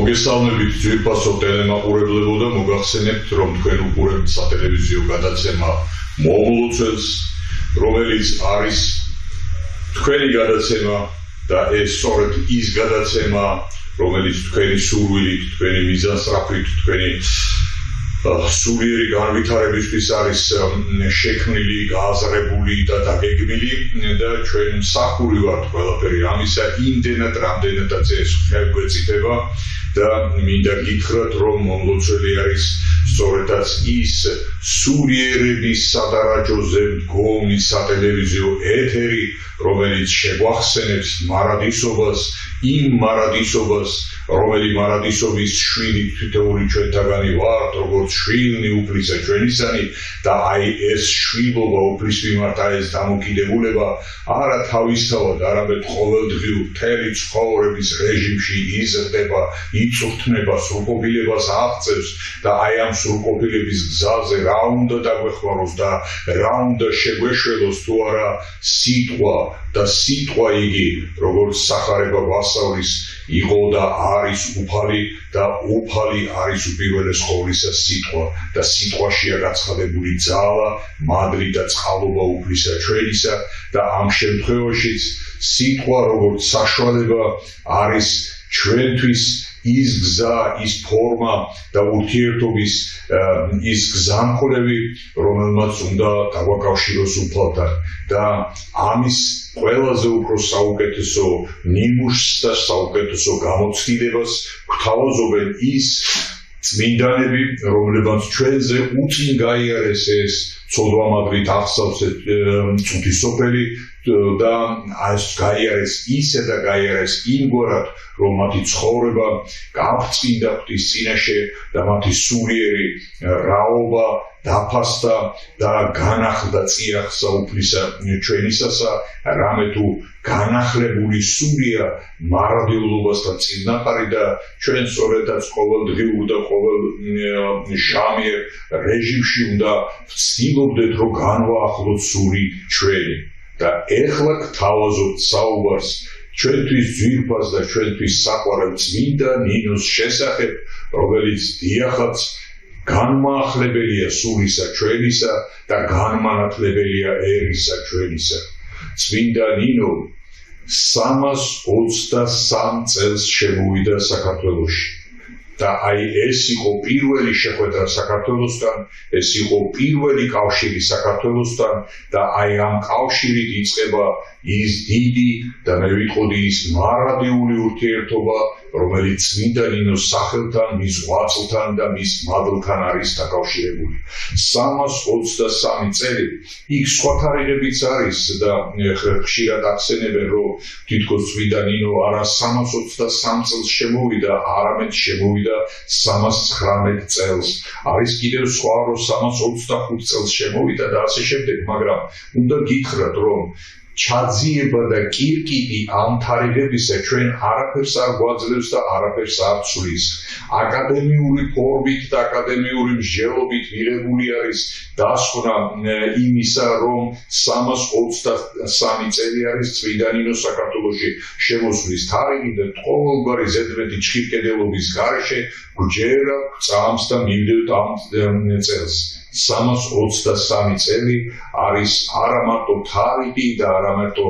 მოგესალმებით ძვირფასო ტელემაყურებლებო და მოგახსენებთ, რომ თქვენ უყურებთ სატელევიზიო გადაცემა მომლოცველს, რომელიც არის თქვენი გადაცემა და ეს სწორედ ის გადაცემა, რომელიც თქვენი სურვილით, თქვენი მიზანსწრაფით, თქვენი სულიერი განვითარებისთვის არის შექმნილი, გააზრებული და დაგეგმილი და ჩვენ მსახური ვართ ყველაფერი ამისა, იმდენად რამდენადაც ეს გვეწიფება და მინდა გითხრათ, რომ მომლოცველი არის სწორედაც ის სულიერების სადარაჯოზე მდგომი სატელევიზიო ეთერი, რომელიც შეგვახსენებს მარადისობას, იმ მარადისობას, რომელი მარადისობის შვილი თითოეული ჩვენთაგანი ვართ, როგორც შვილნი უფლისა ჩვენისანი და აი ეს შვილობა უფლის მიმართ ეს დამოკიდებულება არა თავისთავად, არამედ ყოველდღიურ მთელი ცხოვრების რეჟიმში იზრდება, იწვრთნება, სრულყოფილებას აღწევს და აი ამ სრულყოფილების გზაზე რა უნდა დაგვეხმაროს და რა უნდა შეგვეშველოს თუ არა სიტყვა და სიტყვა იგი, როგორც სახარება ვასავლის იყო და არის უფალი და უფალი არის უპირველეს ყოვლისა სიტყვა და სიტყვაშია გაცხადებული ძალა, მადლი და წყალობა უფლისა ჩვენისა და ამ შემთხვევაშიც სიტყვა როგორც საშუალება არის ჩვენთვის ის გზა, ის ფორმა და ურთიერთობის ის გზამკვლევი, რომელმაც უნდა დავაკავშიროს უფალთან და ამის ყველაზე უფრო საუკეთესო ნიმუშს და საუკეთესო გამოცდილებას გვთავაზობენ ის წმინდანები, რომლებმაც ჩვენზე უწინ გაიარეს ეს ცოდვამადლით აღსავსე წუთი სოფელი და ეს გაიარეს ისე და გაიარეს იმგვარად, რომ მათი ცხოვრება გააფრწყინდა ღვთის წინაშე და მათი სულიერი რაობა დაფასდა და განახლდა წიაღსა უფლისა ჩვენისასა, რამე თუ განახლებული სულია მარადიულობასთან წინაპარი და ჩვენ სწორედაც ყოველდღიურ და ყოველ ჟამიერ რეჟიმში უნდა ვცდილობდეთ, რომ განვაახლოთ სული ჩვენი და ეხლა გთავაზობთ საუბარს ჩვენთვის ძვირფას და ჩვენთვის საყვარელ წმინდა ნინოს შესახებ, რომელიც დიახაც განმაახლებელია სულისა ჩვენისა და განმანათლებელია ერისა ჩვენისა. წმინდა ნინო 323 წელს შემოვიდა საქართველოში და აი ეს იყო პირველი შეხვედრა საქართველოსთან, ეს იყო პირველი კავშირი საქართველოსთან და აი ამ კავშირით იწყება ის დიდი და მე ვიტყოდი ის მარადიული ურთიერთობა, რომელიც წმინდა ნინოს სახელთან, მის ღვაწლთან და მის მადლთან არის დაკავშირებული. 323 წელი, იქ სხვა თარიღებიც არის და ხშირად ახსენებენ, რომ თითქოს წმინდა ნინო არა 323 წელს შემოვიდა, არამედ შემოვიდა 319 წელს. არის კიდევ სხვა, რომ 325 წელს შემოვიდა და ასე შემდეგ, მაგრამ უნდა გითხრათ, რომ ჩაძიება და კირკიტი ამ თარიღებისა ჩვენ არაფერს არ გვაძლევს და არაფერს არ ცვლის. აკადემიური ფორმით და აკადემიური მსჯელობით მიღებული არის დასკვნა იმისა, რომ 323 წელი არის წმინდა ნინოს საქართველოში შემოსვლის თარიღი და ყოველგვარი ზედმეტი ჩხირკედელობის გარეშე გვჯერა წამს და მივდევთ ამ წელს. 323 წელი არის არა მარტო თარიღი და არა მარტო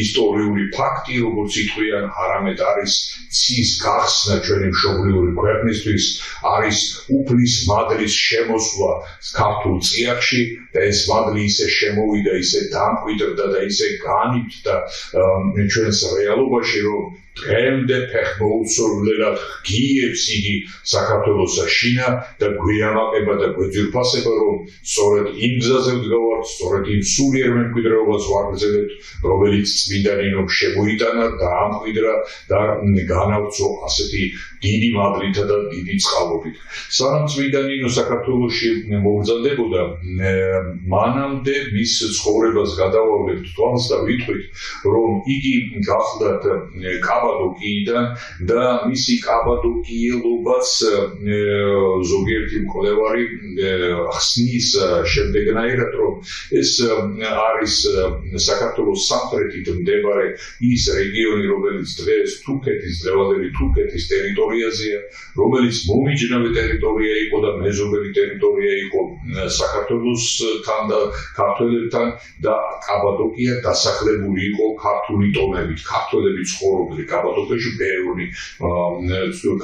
ისტორიული ფაქტი, როგორც ითქვიან, არამედ არის ცის გახსნა ჩვენი მშობლიური ქვეყნისთვის, არის უფლის მადლის შემოსვლა ქართულ წიაღში და ეს მადლი ისე შემოვიდა, ისე დამკვიდრდა და ისე განივთდა ჩვენს რეალობაში, რომ დღემდე ფეხმოუცვლელად ღიებს იგი საქართველოს შინა და გვიამაყება და გვეძვირფასება, რომ სწორედ იმ გზაზე ვდგავართ, სწორედ იმ სულიერ მემკვიდრეობას ვაგრძელებთ, რომელიც წმინდა ნინომ შემოიტანა და ამკვიდრა და განავრცო ასეთი დიდი მადლითა და დიდი წყალობით. სანამ წმინდა ნინო საქართველოში მოგზადებოდა, მანამდე მის ცხოვრებას გადავავლებთ თვალს და ვიტყვით, რომ იგი გახლდათ კაბადოკიიდან და მისი კაბადოკიელობაც ზოგიერთი მკვლევარი ხსნის შემდეგნაირად, რომ ეს არის საქართველოს სამხრეთით მდებარე ის რეგიონი, რომელიც დღეს თურქეთის, დღევანდელი თურქეთის ტერიტორიაზეა, რომელიც მომიჯნავე ტერიტორია იყო და მეზობელი ტერიტორია იყო საქართველოსთან და ქართველებთან და კაბადოკია დასახლებული იყო ქართული ტომებით, ქართველები ცხოვრობდნენ კაბადოკიაში, ბევრი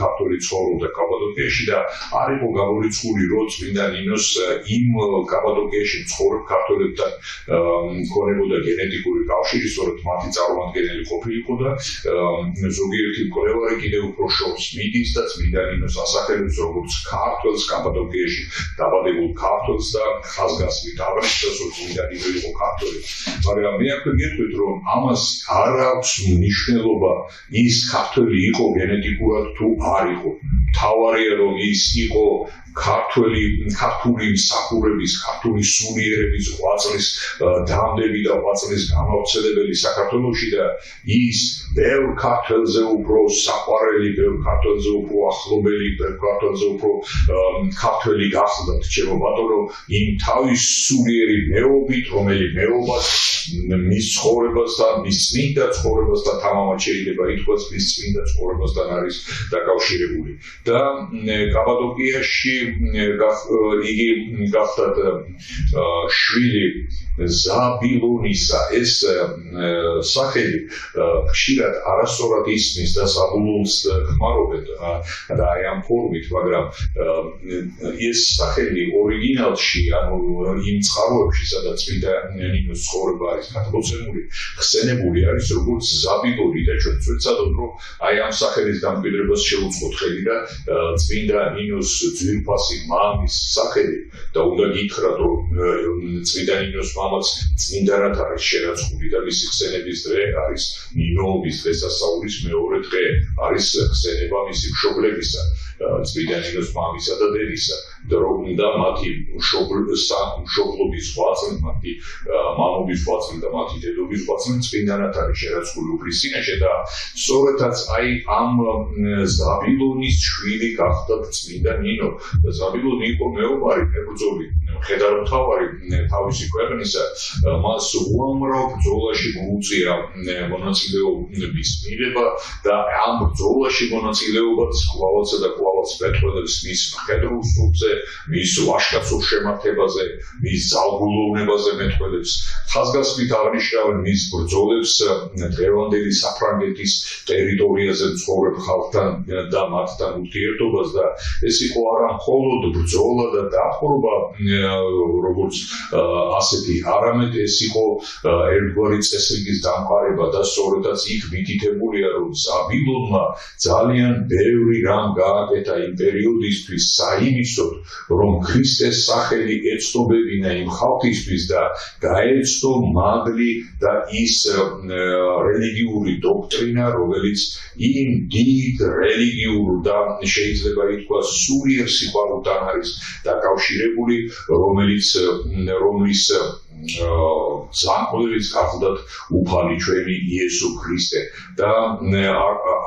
ქართველი ცხოვრობდა კაბადოკიაში და არ იყო გამორიცხული, რომ წმინდა ნინოს იმ კაბადოკიაში მცხოვრებ ქართველებთან მქონებოდა გენეტიკური კავშირი, სწორედ მათი წარმომადგენელი ყოფილიყო და ზოგიერთი მკვლევარი კიდევ უფრო შორს მიდის და წმინდა ნინოს ასახელებს როგორც ქართველს კაბადოკიაში დაბადებულ ქართველს და ხაზგასმით აღნიშნავს, რომ წმინდა ნინო იყო ქართველი. მაგრამ მე აქვე გეტყვით, რომ ამას არ აქვს მნიშვნელობა ის ქართველი იყო გენეტიკურად თუ არ იყო. მთავარია, რომ ის იყო ქართული მსახურების, ქართული სულიერების ღვაწლის დამდები და ღვაწლის გამავრცელებელი საქართველოში და ის ბევრ ქართველზე უფრო საყვარელი, ბევრ ქართველზე უფრო ახლობელი, ბევრ ქართველზე უფრო ქართველი გახლდათ, ჩემო ბატონო, იმ თავის სულიერი მეობით, რომელი მეობაც მის ცხოვრებასთან, მის წმინდა ცხოვრებასთან თამამად შეიძლება ითქვას, მის წმინდა ცხოვრებასთან არის დაკავშირებული. და კაბადოკიაში იგი გახლდათ შვილი ზაბილონისა. ეს სახელი ხშირად არასწორად ისმის და საბულულს ხმარობენ და აი ამ ფორმით, მაგრამ ეს სახელი ორიგინალში, ანუ იმ წყაროებში, სადაც წმინდა ნინოს ცხოვრება არის გადმოცემული, ხსენებული არის როგორც ზაბილონი და ჩვენ ვცადოთ, რომ აი ამ სახელის დამკვიდრებას შევუწყოთ ხელი და წმინდა ნინოს ძვირფასი მამის სახელი და უნდა გითხრათ, რომ წმინდა ნინოს მამაც წმინდანად არის შერაცხული და მისი ხსენების დღე არის ნინოობის დღესასწაულის მეორე დღე, არის ხსენება მისი მშობლებისა, წმინდა ნინოს მამისა და დედისა და რომ უნდა მათი მშობლობის ღვაწლი, მათი მამობის ღვაწლი და მათი დედობის ღვაწლი წმინდანად არის შერაცხული უფლის წინაშე და სწორედაც აი ამ ზაბილონის შვილი გახლდათ წმინდა ნინო. ზაბილონი იყო მეომარი, მებრძოლი, მხედართმთავარი თავისი ქვეყნისა, მას უამრავ ბრძოლაში მოუწია მონაწილეობის მიღება და ამ ბრძოლაში მონაწილეობაც კვლავაც და კვლავაც მეტყველებს მის მხედრულ სულზე, მის ვაჟკაცურ შემართებაზე, მის ძალგულოვნებაზე მეტყველებს. ხაზგასმით აღნიშნავენ მის ბრძოლებს დღევანდელი საფრანგეთის ტერიტორიაზე მცხოვრებ ხალხთან და მათთან ურთიერთობას და ეს იყო არა მხოლოდ ბრძოლა და დაპყრობა, როგორც ასეთი, არამედ ეს იყო ერთგვარი წესრიგის დამყარება და სწორედაც იქ მითითებულია, რომ ზაბილონმა ძალიან ბევრი რამ გააკეთა იმ პერიოდისთვის საიმისოდ, რომ ქრისტეს სახელი ეცნობებინა იმ ხალხისთვის და გაეცნო მადლი და ის რელიგიური დოქტრინა, რომელიც იმ დიდ რელიგიურ და შეიძლება ითქვას სულიერ სიყვარულთან არის დაკავშირებული, რომლის ზანყლების გახლდათ უფალი ჩვენი იესო ქრისტე და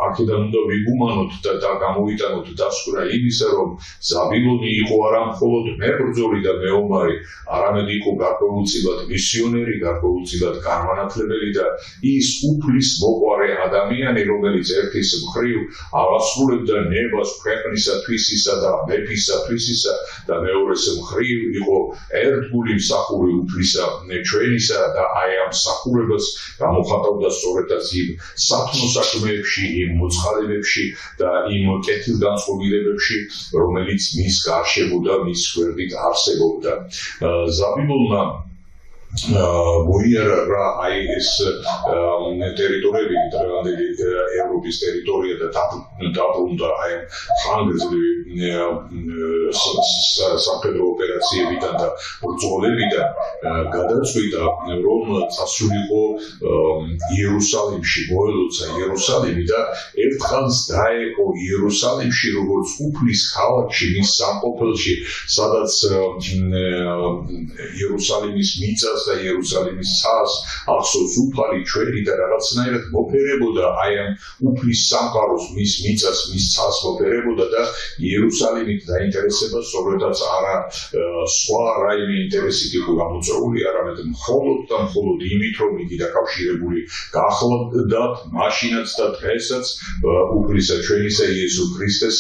აქედან უნდა ვიგუმანოთ და გამოვიტანოთ დასკვნა იმისა, რომ ზაბილონი იყო არა მხოლოდ მებრძოლი და მეომარი, არამედ იყო გარკვეულწილად მისიონერი, გარკვეულწილად განმანათლებელი და ის უფლის მოყვარე ადამიანი, რომელიც ერთის მხრივ აღასრულებდა ნებას ქვეყნისათვისისა და მეფისათვისისა და მეორეს მხრივ იყო ერთგული მსახური უფლისა ჩვენისა და აი ამ მსახურებას გამოხატავდა სწორედაც იმ სათნო საქმეებში, იმ მოწყალებებში და იმ კეთილგანწყობილებებში, რომელიც მის გარშემო და მის გვერდით არსებობდა. ზაბილონმა მოიარა აი ეს ტერიტორიები, დღევანდელი ევროპის ტერიტორია და დაბრუნდა აი ხანგრძლივი სამხედრო ოპერაციებიდან და ბრძოლებიდან გადაწყვიტა, რომ წასულიყო იერუსალიმში, მოელოცა იერუსალიმი და ერთხანს დაეყო იერუსალიმში, როგორც უფლის ქალაქში, მის სამყოფელში, სადაც იერუსალიმის მიწას და იერუსალიმის ცას, ახსოვს უფალი ჩვენი და რაღაცნაირად მოფერებოდა აი ამ უფლის სამყაროს მის მიწას, მის ცას მოფერებოდა და იერუსალიმით დაინტერესება სწორედაც არა სხვა რაიმე ინტერესით იყო გამოწვეული, არამედ მხოლოდ და მხოლოდ იმით, რომ იგი დაკავშირებული გახლდათ მაშინაც და დღესაც უფლისა ჩვენისა იესო ქრისტეს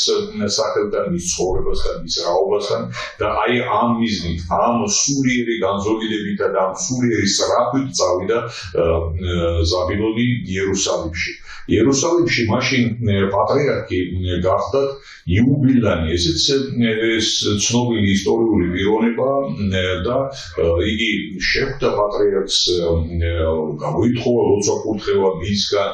სახელთან, მის ცხოვრებასთან, მის რაობასთან და აი ამ მიზნით, ამ სულიერი განზოგიდებით და ამ სულიერი სწრაფით წავიდა ზაბილონი იერუსალიმში. იერუსალიმში მაშინ პატრიარქი გახდათ იუბილანი, ესეც ცნობილი ისტორიული პიროვნება და იგი შეხვდა პატრიარქს, გამოითხოვა ლოცვა-კურთხევა მისგან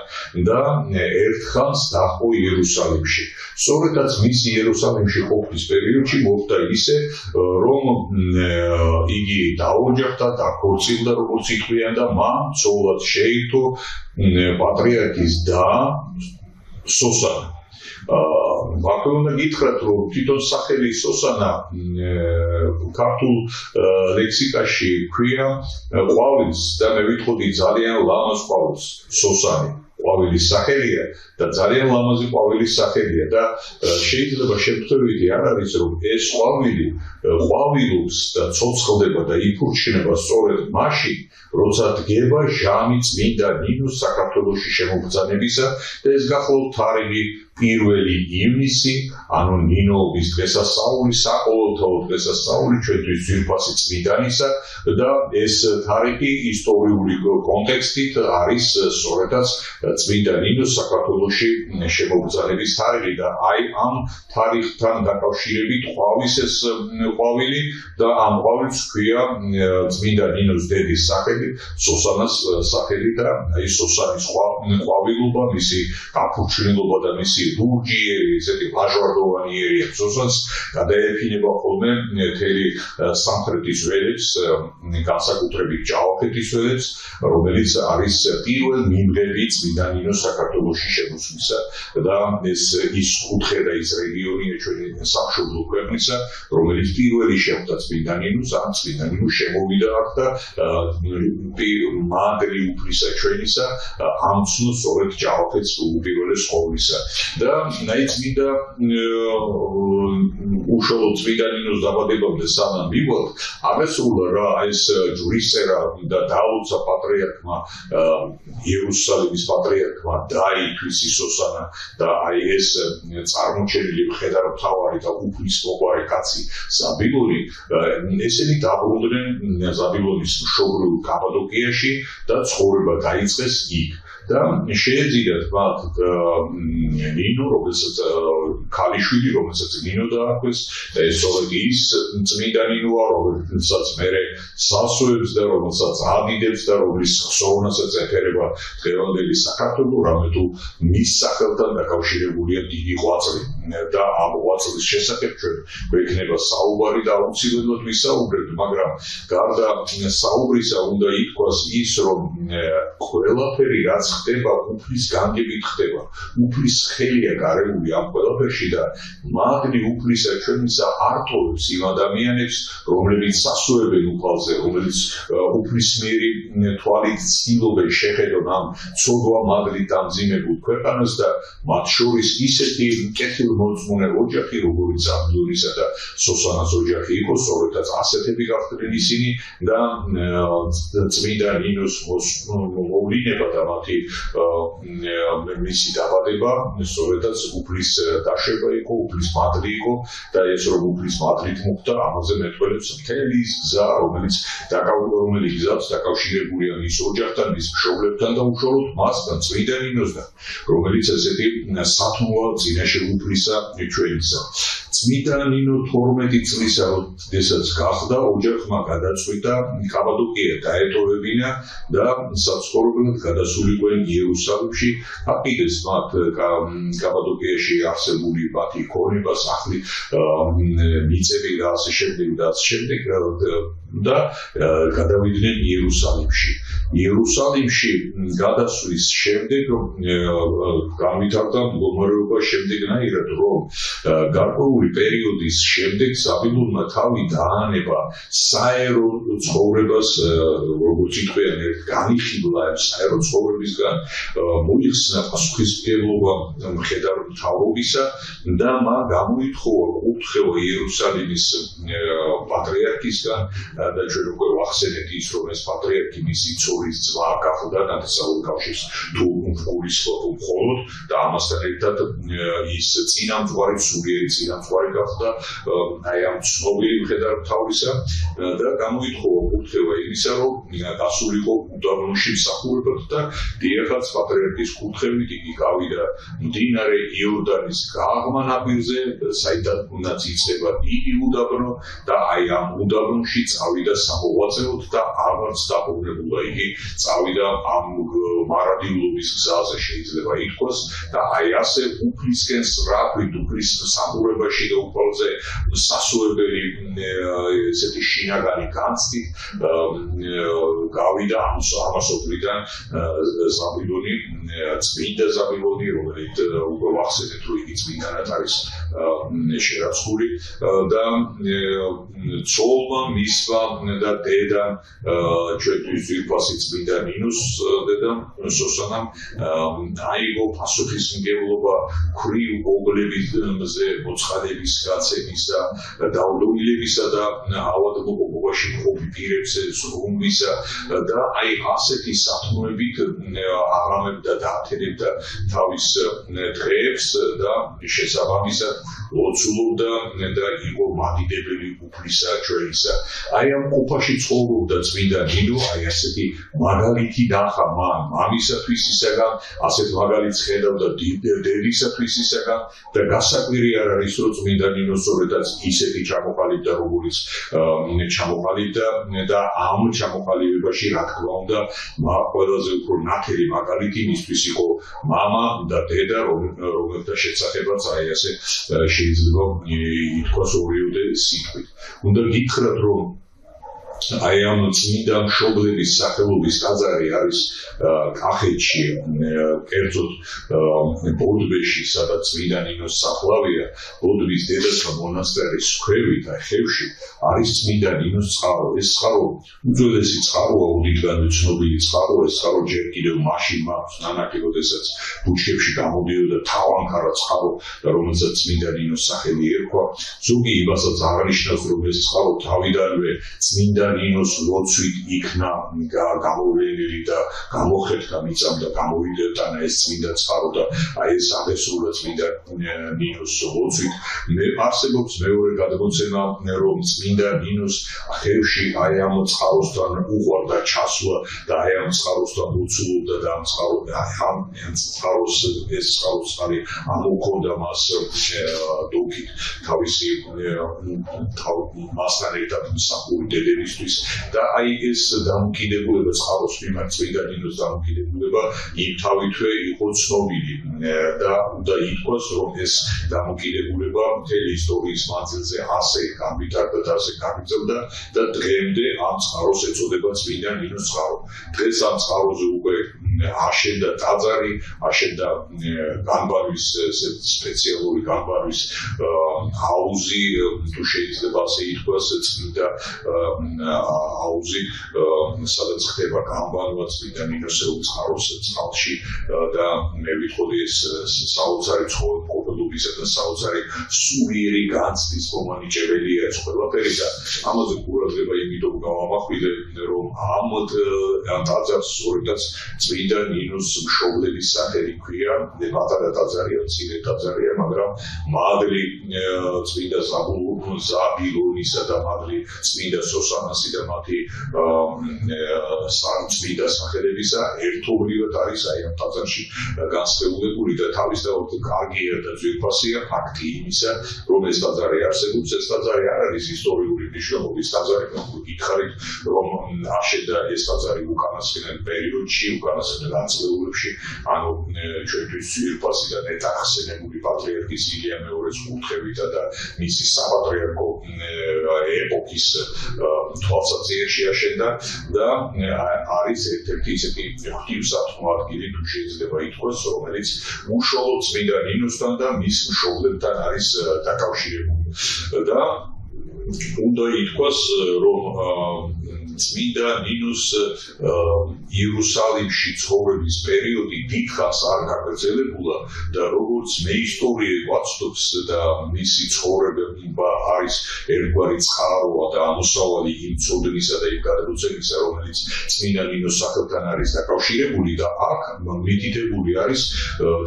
და ერთხანს დაჰყო იერუსალიმში. სწორედაც მისი იერუსალიმში ყოფნის პერიოდში მოხდა ისე, რომ იგი დაოჯახდა, დაქორწინდა, როგორც ითვლიან და მან ცოლად შეირთო პატრიარქის და სოსანა. მართლა უნდა გითხრათ, რომ თვითონ სახელი სოსანა ქართულ ლექსიკაში ქვია ყვავილს და მე ვიტყოდი ძალიან ლამაზ ყვავილს, სოსანი. ყვავილის სახელია და ძალიან ლამაზი ყვავილის სახელია და შეიძლება შემთხვევითი არ არის, რომ ეს ყვავილი ყვავილობს და ცოცხლდება და იფურჩნება სწორედ მაშინ, როცა დგება ჟამი წმინდა ნინოს საქართველოში შემოგბრძანებისა და ეს გახლავთ თარიღი 1 ივნისი, ანუ ნინოობის დღესასწაული, საყოველთაო დღესასწაული ჩვენთვის ძვირფასი წმინდანისა და ეს თარიღი ისტორიული კონტექსტით არის სწორედაც წმინდა ნინოს საქართველოში შემოგბრძანების თარიღი და აი ამ თარიღთან დაკავშირებით ყვავის ეს ყვავილი და ამ ყვავილს ქვია წმინდა ნინოს დედის სახელი, სოსანას სახელი და აი სოსანის ყვავილობა, მისი გაფურჩლილობა და მისი ლურჯიერი, ესეთი ლაჟვარდოვანი სოსანს გადაეფინება ხოლმე მთელი სამხრეთის ველებს, განსაკუთრებით ჯავახეთის ველებს, რომელიც არის პირველ მიმღები წმინდა ნინოს საქართველოში შემოსვლისა და ეს ის კუთხე და ის რეგიონია ჩვენი სამშობლო ქვეყნისა, რომელიც პირველი შეხვდა წმინდა ნინოს, ან წმინდა ნინოს შემოვიდა აქ და მადლი უფლისა ჩვენისა ამცნო სწორედ ჯავახეთს უპირველეს ყოვლისა და წმინდა უშუალოდ წმინდა ნინოს დაბადებამდე სანამ მივვალ, აღესრულა რა ეს ჯვრისწერა და დაუცა პატრიარქმა იერუსალიმის პატრიარქმა დაითვის სოსანა და აი ეს წარმოჩენილი მხედართმთავარი და უფლის მოყვარე კაცი ზაბილონი, ესენი დაბრუნდნენ ზაბილონის მშობლიურ კაპადოკიაში და ცხოვრება დაიწყეს იქ. და შეეძინათ მათ ნინო, რომელსაც ქალიშვილი, რომელსაც ნინო დაარქვეს და ეს სწორედ ის წმინდა ნინოა, რომელსაც მერე სასვევს და რომელსაც ადიდებს და რომლის ხსოვნასაც ეთერება დღევანდელი საქართველო, რამე თუ მის სახელთან დაკავშირებულია დიდი ღვაწლი და ამ ღვაწლის შესახებ ჩვენ გვექნება საუბარი და აუცილებლად ვისაუბრებთ, მაგრამ გარდა საუბრისა უნდა ითქვას ის, რომ ყველაფერი რაც ხდება უფლის განგებით ხდება. უფლის ხელია გარეული ამ ყველაფერში და მადლი უფლისა ჩვენისა არტოვებს იმ ადამიანებს, რომლებიც სასუევენ უფალზე, რომელიც უფლისმიერი თვალით ცდილობენ შეხედონ ამ ცოდვა მადლით დამძიმებულ ქვეყანას და მათ შორის ისეთი კეთილმორწმუნე ოჯახი, როგორიც ზაბილონისა და სოსანას ოჯახი იყო, სწორედაც ასეთები გახდნენ ისინი და წმინდა ნინოს მოვლინება და მათი მისი დაბადება სწორედაც უფლის დაშვება იყო, უფლის მადლი იყო და ეს რომ უფლის მადლით მოხდა, ამაზე მეტყველებს მთელი ის გზა, რომელიც გზაც დაკავშირებულია მის ოჯახთან, მის მშობლებთან და უშუალოდ მასთან, წმინდა ნინოსთან, რომელიც ესეთი სათნოა წინაშე უფლისა ჩვენისა. წმინდა ნინო 12 წლისა როდესაც გახდა, ოჯახმა გადაწყვიტა კაპადოკია დაეტოვებინა და საცხოვრებლად გადასულიყვნენ იერუსალიმში. აკიდეს მათ კაპადოკიაში არსებული მათი ქონება, სახლი, მიწები და ასე შემდეგ და ასე შემდეგ. და გადავიდნენ იერუსალიმში. იერუსალიმში გადასვლის შემდეგ განვითარდა მდგომარეობა შემდეგნაირად, რომ გარკვეული პერიოდის შემდეგ საბილონმა თავი დაანება საერო ცხოვრებას, როგორც იტყვიან, განიხილვა საერო ცხოვრებისგან, მოიხსნა პასუხისმგებლობა მხედარ მთავრობისა და მან გამოითხოვა კურთხევა იერუსალიმის პატრიარქისგან და ჩვენ უკვე ვახსენეთ ის, რომ ეს პატრიარქი მისი ცოლის ძმა გახდა ნათესაური კავშირის თურქულის მხოლოდ და ამასთან ერთად ის წინამძღვარი, სულიერი წინამძღვარი გახდა აი ამ ცნობილი მხედარ მთავრისა და გამოითხოვა კურთხევა იმისა, რომ დასულიყო უდაბნოში მსახურებად და დიახაც პატრიარქის კურთხევით იგი გავიდა მდინარე იორდანის გაღმა ნაპირზე, საიდანაც უნდა იწება დიდი უდაბნო და აი ამ უდაბნოში წავიდა სამოღვაწეოდ და არც დაბრუნებულა იგი წავიდა ამ მარადილობის გზაზე შეიძლება ითქვას და აი ასე უფლისკენ სწრაფით უფლის სამურებაში და უფალზე სასუებელი ესეთი შინაგანი განცდით გავიდა ამასობლიდან ზაბილონი, წმინდა ზაბილონი, რომელიც უკვე ვახსენეთ, რომ იგი წმინდანად არის შერაცხული და ცოლმა, მისმა და დედამ ჩვენთვის ძვირფასი წმინდა ნინოს დედამ სოსანამ აიღო პასუხისმგებლობა ქვრივ ოგლებებზე მოცხადების გაცემის და დაუდოვილებისა და ავადმყოფობაში მყოფი პირებზე ზრუნვისა და აი ასეთი სათნოებით აღრამებდა და ათენებდა თავის დღეებს და შესაბამისად ლოცულობდა და იყო მადიდებელი უფლისა ჩვენისა. აი ამ ყოფაში ცხოვრობდა წმინდა ნინო, აი ასეთი მაგალითი ნახა მან მამისათვის ისაგან, ასეთ მაგალითს ხედავდა დედისათვის ისაგან და გასაკვირი არ არის, რომ წმინდა ნინო სწორედაც ისეთი ჩამოყალიბდა, როგორც ჩამოყალიბდა და ამ ჩამოყალიბებაში რა თქმა უნდა ყველაზე უფრო ნათელი მაგალითი მისთვის იყო მამა და დედა, რომელთა შესახებაც აი ასე შეიძლება ითქვას ორიოდე სიტყვით. უნდა გითხრათ, რომ აი ამ წმინდა მშობლების სახელობის ტაძარი არის კახეთში, კერძოდ ბოდბეში, სადაც წმინდა ნინოს საფლავია, ბოდბის დედათა მონასტერის ქვევით და ხევში არის წმინდა ნინოს წყარო. ეს წყარო უძველესი წყაროა, უდიდგანვე ცნობილი წყაროა, ეს წყარო ჯერ კიდევ მაშინ მაქვს ნანაკი, როდესაც ბუჩქებში გამოდიოდა თავანქარა წყარო და რომელსაც წმინდა ნინოს სახელი ერქვა. ზოგი იმასაც აღნიშნავს, რომ ეს წყარო თავიდანვე წმინდა ნინოს ლოცვით იქნა გამოვლენილი და გამოხეთქა მიწამ და გამოვიდეტანა ეს წმინდა წყარო და აი ეს აღესრულა წმინდა ნინოს ლოცვით. არსებობს მეორე გადმოცემა, რომ წმინდა ნინოს ხევში აი ამ წყაროსთან უყვარდა ჩასვლა და აი ამ წყაროსთან ლოცულობდა და ამ წყაროს ეს წყაროსთან ამოქონდა მას დოკით თავისი მასთან ერთად მსახური დედებისთვის და აი ეს დამოკიდებულება წყაროს მიმართ წმინდა ნინოს დამოკიდებულება იმ თავითვე იყო ცნობილი და უნდა ითქვას, რომ ეს დამოკიდებულება მთელი ისტორიის მანძილზე ასე განვითარდა და ასე გაგრძელდა და დღემდე ამ წყაროს ეწოდება წმინდა ნინოს წყარო. დღეს ამ წყაროზე უკვე აშენდა ტაძარი, აშენდა განბარვის სპეციალური განბარვის აუზი, თუ შეიძლება ასე ითქვას, წმინდა აუზი, სადაც ხდება განბარვა წმინდა ნინოს წყაროს წყალში და მე ვიტყოდი ეს საოცარი ცხოვრებისა და საოცარი სულიერი განცდის მომანიჭებელია ეს ყველაფერი და ამაზე ყურადღება იმიტომ გავამახვილე, რომ ამ ტაძარს სწორედაც წმინდა ნინოს მშობლების სახელი ქვია. პატარა ტაძარია, მცირე ტაძარია, მაგრამ მადლი წმინდა ზაბილონისა და მადლი წმინდა სოსანასი და მათი წმინდა სახელებისა ერთობლივად არის აი ამ ტაძარში განსხვავებული და თავისთავად კარგია და ძვირფასია ფაქტი იმისა, რომ ეს ტაძარი არსებობს. ეს ტაძარი არ არის ისტორიული მნიშვნელობის ტაძარი, გითხარით, რომ აშენდა ეს ტაძარი უკანასკნელ პერიოდში, უკანასკნელ ათწლეულებში, ანუ ჩვენთვის ძვირფასი და ნეტახსენებული პატრიარქის ილია მეორეს კურთხევითა და მისი საბადო პატრიარქო ეპოქის თვალსაჩინოში აშენდა და არის ერთ-ერთი ისეთი ღვთივსათნო ადგილი თუ შეიძლება ითქვას, რომელიც უშუალოდ წმინდა ნინოსთან და მის მშობლებთან არის დაკავშირებული და უნდა ითქვას, რომ წმინდა ნინოს იერუსალიმში ცხოვრების პერიოდი დიდხანს არ გაგრძელებულა და როგორც მეისტორიე გვაცნობს და მისი ცხოვრება არის ერთგვარი წყაროა და ამოსავალი იმ წოდნისა და იმ გადმოცემისა, რომელიც წმინდა ნინოს სახელთან არის დაკავშირებული და აქ მითითებული არის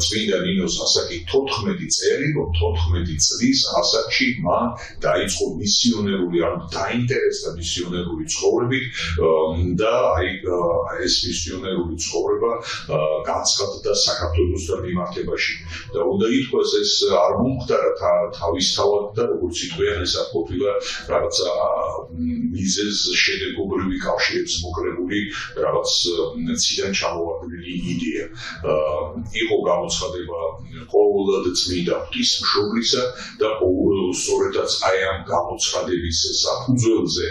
წმინდა ნინოს ასაკი 14 წელი, რომ 14 წლის ასაკში მან დაიწყო მისიონერული ან დაინტერესდა მისიონერული ცხოვრებით და ეს მისიონერული ცხოვრება გაცხადდა საქართველოსთან მიმართებაში და უნდა ითქვას ეს არ მომხდარა თავისთავად და როგორც იტყვიან ეს არ ყოფილა რაღაცა მიზეზ შედეგობრივი კავშირებს მოკლებული რაღაც ციდან ჩამოვარდნილი იდეა იყო გამოცხადება ყოველად წმინდა ღვთისმშობლისა და სწორედაც აი ამ გამოცხადების საფუძველზე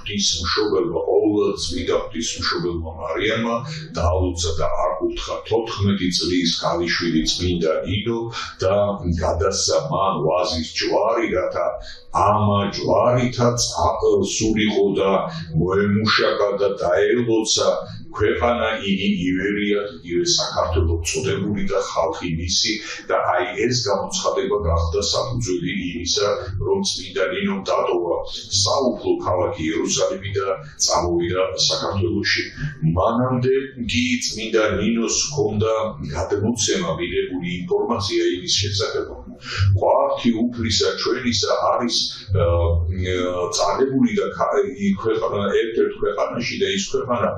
ღვთისმშობელმა ყოველად წმინდა ღვთისმშობელმა მარიამმა დაალოცა და აკურთხა 14 წლის ქალიშვილი წმინდა ნინო და გადასცა მან ვაზის ჯვარი, რათა ამ ჯვარითაც სულიყო და მოემუშაკა და დაელოცა ქვეყანა იგი ივერიად იგივე საქართველოს წოდებული და ხალხი მისი და აი ეს გამოცხადება გახდა საფუძველი იმისა, რომ წმინდა ნინომ დატოვა საუფლო ქალაქი იერუსალიმი და წამოვიდა საქართველოში. მანამდე კი წმინდა ნინოს ჰქონდა გადმოცემა მიღებული ინფორმაცია იმის შესახებ, ყვართი უფლისა ჩვენისა არის წადებული და ქვეყანა ერთ-ერთ ქვეყანაში და ის ქვეყანა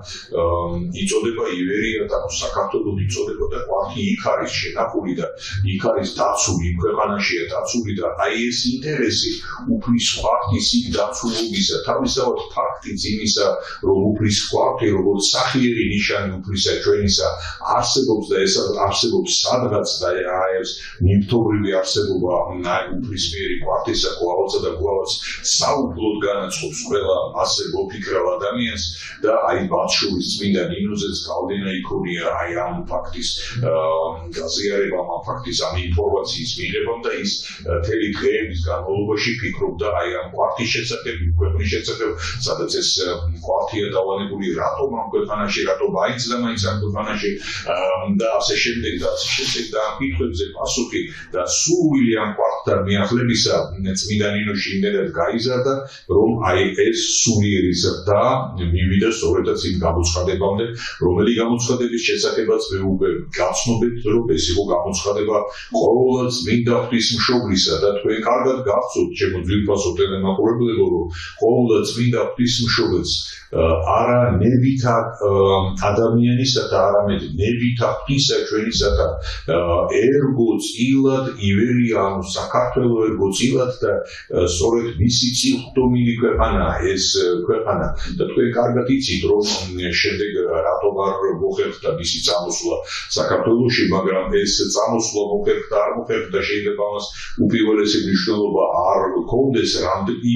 იწოდება ივერია და საქართველოს იწოდება და ყვართი იქ არის შენახული და იქ არის დაცული, ქვეყანაშია დაცული და აი ეს ინტერესი უფლის ყვართის იქ დაცულობისა, თავისთავად ფაქტიც იმისა, რომ უფლის ყვართი როგორც სახიერი ნიშანი უფლისა ჩვენისა არსებობს და ეს არსებობს სადღაც და აი ეს ნივთობრივი არსებობა უფლის მიერი ყვართისა გვავალსა და გვავალს საუფლოდ განაცხობს ყველა ასე მოფიქრალ ადამიანს და აი მათ შორის წმინდა ნინოზეც გავლენა იქონია აი ამ ფაქტის გაზიარებამ, ამ ფაქტის ამ ინფორმაციის მიღებამ და ის მთელი დღეების განმავლობაში ფიქრობდა აი ამ ყვართის შესახებ, ქვეყნის შესახებ, სადაც ეს ყვართია დავალებული, რატომ ამ ქვეყანაში, რატომ აიძლა მაინც ამ ქვეყანაში და ასე შემდეგ და ასე შემდეგ და ამ კითხვებზე პასუხი და სურვილი ამ ყვართთან მიახლებისა წმინდა ნინოში იმდენად გაიზარდა, რომ აი ეს სულიერი ზრდა მივიდა სწორედაც იმ გამოცხადებამდე, რომელი გამოცხადების შესახებაც მე უკვე გაცნობთ, რომ ეს იყო გამოცხადება ყოველად წმინდა ღვთისმშობლისა და თქვენ კარგად გახსოვთ, ჩემო ძვირფასო ტელემაყურებლებო, რომ ყოველად წმინდა ღვთისმშობელს არა ნებითა ადამიანისა და არამედ ნებითა ღვთისა ჩვენისა და ერგო წილად ივერია, ანუ საქართველო ერგო წილად და სწორედ მისი წილხდომილი ქვეყანაა ეს ქვეყანა და თქვენ კარგად იცით, რომ შემდეგ რატომ არ მოხერხდა მისი წამოსვლა საქართველოში, მაგრამ ეს წამოსვლა მოხერხდა არ მოხერხდა, შეიძლება ამას უპირველესი მნიშვნელობა არ ჰქონდეს,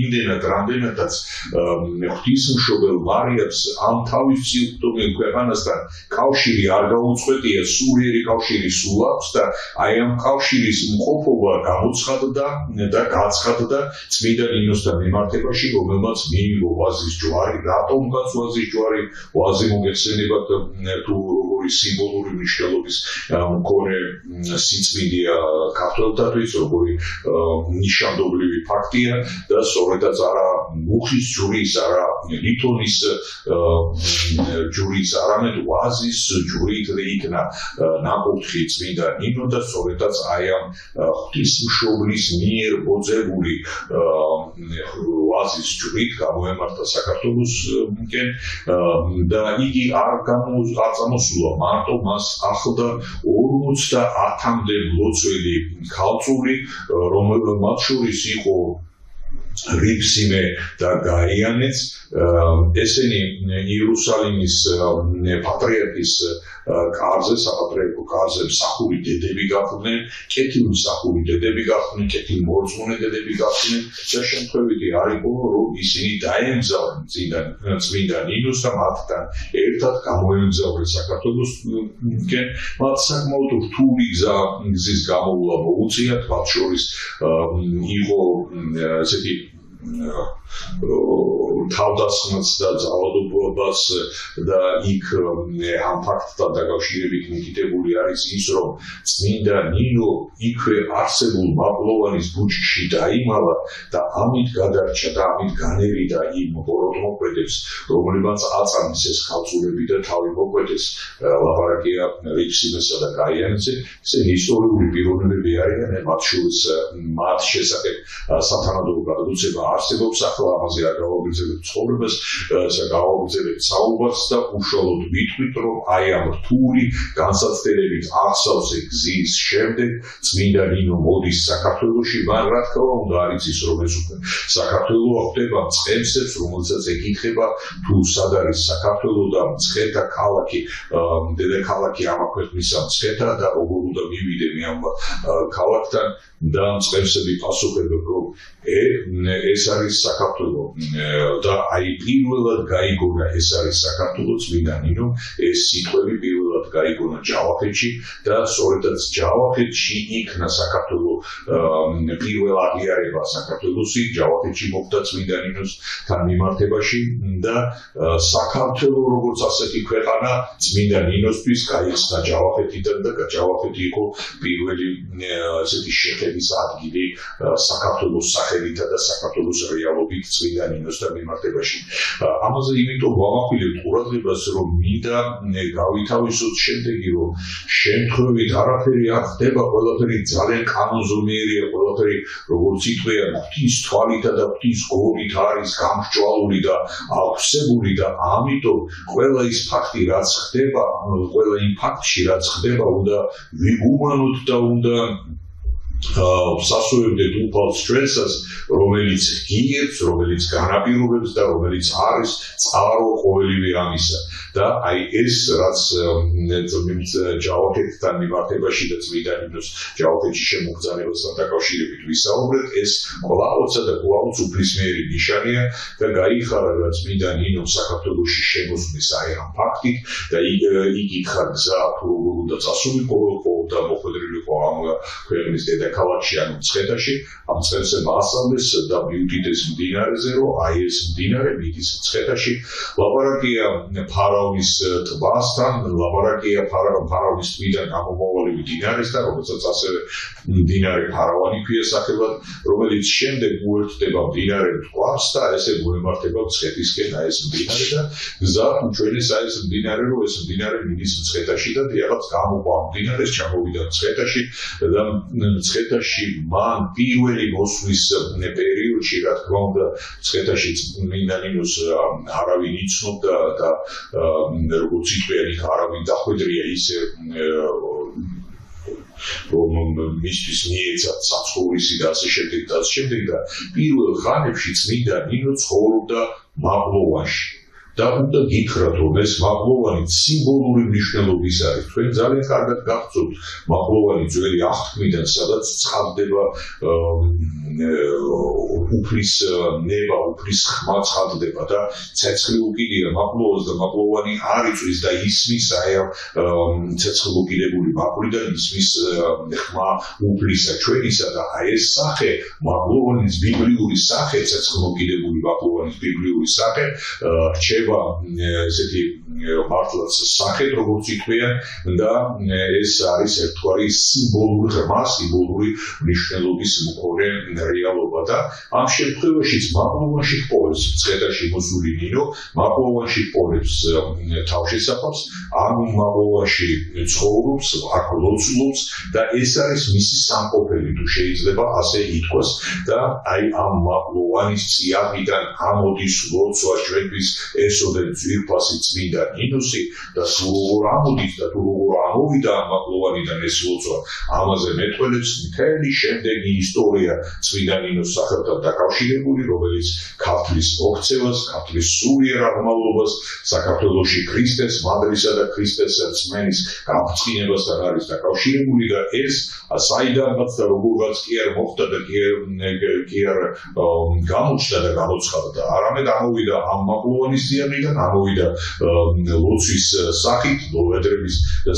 იმდენად რამდენადაც ღვთისმშობელ მარიამს ამ თავის წილხდომილ ქვეყანასთან კავშირი არ გაუწყვეტია, სულიერი კავშირი სულ აქვს და აი ამ კავშირის მყოფობა გამოცხადდა და გაცხადდა წმინდა ნინოსთან მიმართებაში, რომელმაც მიიღო ვაზის ჯვარი. რატომ გაქვს ვაზის ჯვარი? ვაზი მოგეხსენებათ თუ როგორი სიმბოლური მნიშვნელობის მქონე სიწმინდეა ქართველთათვის, როგორი ნიშანდობლივი ფაქტია და სწორედაც არა მუხის ჯვრის, არა ლითონის ჯვრის, არამედ ვაზის ჯვრით იქნა ნაკურთხი წმინდა ნინო და სწორედაც აი ამ ღვთისმშობლის მიერ მოძებული ვაზის ჯვრით გამოემართა საქართველოსკენ და იგი არ წამოსულა მარტო, მას ახლდა 50-მდე მლოცველი ქალწული, რომელმაც შორის იყო რიფსიმე და გაიანეც ესენი იერუსალიმის პატრიარქის კარზე, საპატრიარქო კარზე მსახური დედები გახდნენ, კეთილმსახური დედები გახდნენ, კეთილმორწმუნე დედები გახდნენ და შემთხვევითი არ იყო, რომ ისინი დაემგზავრნენ წმინდა ნინოს და მათთან ერთად გამოემგზავრნენ საქართველოსკენ. მათ საკმაოდ რთული გზის გამოვლა მოუწიათ, მათ შორის იყო ესეთი თავდასხმაც და ძალადობას და იქ ამ ფაქტთან დაკავშირებით მითითებული არის ის, რომ წმინდა ნინო იქვე არსებულ მაღლოვანის ბუჩქში დაიმალა და ამით გადარჩა და ამით განერიდა იმ ბოროტმოქმედებს, რომლებმაც აწამის ეს ქალწულები და თავი მოკვედეს. ლაპარაკია რიფსიმესა და გაიანეზე. ესენი ისტორიული პიროვნებები არიან, მათ შორის მათ შესახებ სათანადო გადაცემა არსებობს, ახლა ამაზე არ გავაგრძელებთ ცხოვრებას, გავაგრძელებთ საუბარს და უშუალოდ ვიტყვით, რომ აი ამ რთული განსაცდელებით აღსავსე გზის შემდეგ წმინდა ნინო მოდის საქართველოში, მაგრამ რა თქმა უნდა არ იცის, რომ ეს უკვე საქართველო ხდება მწყემსებს, რომელსაც ეკითხება თუ სად არის საქართველო და მცხეთა ქალაქი, დედაქალაქი ამ ქვეყნისა მცხეთა და როგორ უნდა მივიდე მე ამ ქალაქთან და მწყემსები პასუხებენ, რომ ეს არის საქართველო და აი პირველად გაიგონა ეს არის საქართველო წმინდა ნინო, ეს სიტყვები პირველად გაიგონა ჯავახეთში და სწორედაც ჯავახეთში იქნა საქართველო პირველ აღიარება საქართველოსი, ჯავახეთში მოხდა წმინდა ნინოს თან მიმართებაში და საქართველო როგორც ასეთი ქვეყანა წმინდა ნინოსთვის გაიხსნა ჯავახეთიდან და ჯავახეთი იყო პირველი ესეთი შეხედის ადგილი საქართველოს სახელითა და საქართველოს რეალობით წმინდა ნინოსთან მიმართებაში. ამაზე იმიტომ ვამახვილებთ ყურადღებას, რომ მინდა გავითავისოთ შემდეგი, რომ შემთხვევით არაფერი არ ხდება, ყველაფერი ძალიან კანონზომიერია, ყველაფერი როგორც იტყვიან, ღვთის თვალითა და ღვთის გულით არის გამსჭვალული და ავსებული და ამიტომ ყველა ის ფაქტი რაც ხდება, ყველა იმ ფაქტში რაც ხდება, უნდა ვიგუმანოთ და უნდა სასუევდეთ უფალ ჩვენსას, რომელიც გიებს, რომელიც განაპირობებს და რომელიც არის წყარო ყოველივე ამისა. და აი ეს რაც ჯავახეთთან მიმართებაში და წმინდა ნინოს ჯავახეთში შემოგზავნებასთან დაკავშირებით ვისაუბრეთ, ეს კვლავაც და კვლავაც უფლისმიერი ნიშანია და გაიხარა რა წმინდა ნინომ საქართველოში შემოსვლის აი ამ ფაქტით და იგი ხარგზა თუ როგორ უნდა წასულიყო და მოხვედრილიყო ამ ქვეყნის დედაქალაქში ანუ მცხეთაში, ამ მცხეთზე მასწავლეს და მიუთითეს მდინარეზე, რომ აი ეს მდინარე მიდის მცხეთაში. ლაპარაკია ფარავნის ტბასთან, ლაპარაკია ფარავნის ტბიდან გამომავალი მდინარესთან, რომელსაც ასევე მდინარე ფარავანი ქვია სახელად, რომელიც შემდეგ უერთდება მდინარე მტკვარს და ესე მოემართება მცხეთისკენ აი ეს მდინარე და გზა უჩვენეს აი ეს მდინარე, რომ ეს მდინარე მიდის მცხეთაში და დიახაც გამოყვა მდინარეს ჩამოვიდა მცხეთაში და მცხეთაში მან პირველი მოსვლის პერიოდში, რა თქმა უნდა, მცხეთაში წმინდა ნინოს არავინ იცნობდა და როგორც იტყვიან, იქ არავინ დახვედრია ისე რომ მისთვის მიეცა საცხოვრისი და ასე შემდეგ და ასე შემდეგ და პირველ ხანებში წმინდა ნინო ცხოვრობდა მაღლოვანში. და უნდა გითხრათ, რომ ეს მაღლოვანი სიმბოლური მნიშვნელობის არის. თქვენ ძალიან კარგად გახსოვთ მაღლოვანი ძველი აღთქმიდან, სადაც ცხადდება უფლის ნება, უფლის ხმა ცხადდება და ცეცხლი უკიდია მაღლოვანს და მაღლოვანი არ იწვის და ისმის აი ამ ცეცხლ უკიდებული მაღლიდან ისმის ხმა უფლისა ჩვენისა და აი ეს სახე მაღლოვანის ბიბლიური სახე, ცეცხლ უკიდებული მაღლოვანის ბიბლიური სახე რჩება ესეთი მართლაც სახედ როგორც იტყვიან და ეს არის ერთგვარი სიმბოლური ღრმა, სიმბოლური მნიშვნელობის მქონე რეალობა და ამ შემთხვევაშიც მაღლოვანში პოვებს მცხეთაში მოსული ნინო, მაღლოვანში პოვებს თავშესაფარს, ამ მაღლოვანში ცხოვრობს, აქ ლოცულობს და ეს არის მისი სამყოფელი, თუ შეიძლება ასე ითქვას და აი ამ მაღლოვანის წიაღიდან ამოდის ლოცვა ჩვენთვის ეს ესოდენ ძვირფასი წმინდა ნინოსი და თუ როგორ ამოდის და თუ როგორ ამოვიდა ამ მაღლოვანიდან ეს ლოცვა, ამაზე მეტყველებს მთელი შემდეგი ისტორია წმინდა ნინოს სახელთან დაკავშირებული, რომელიც ქართლის მოქცევას, ქართლის სულიერ აღმავლობას, საქართველოში ქრისტეს მადრისა და ქრისტეს რწმენის გამწყინებასთან არის დაკავშირებული და ეს საიდანაც და როგორღაც კი არ მოხდა და კი არ გამოჩნდა და გამოცხადდა, არამედ ამოვიდა ამ მაღლოვანის დიაბრიდან, ამოვიდა ლოცვის სახით, ლოვედრების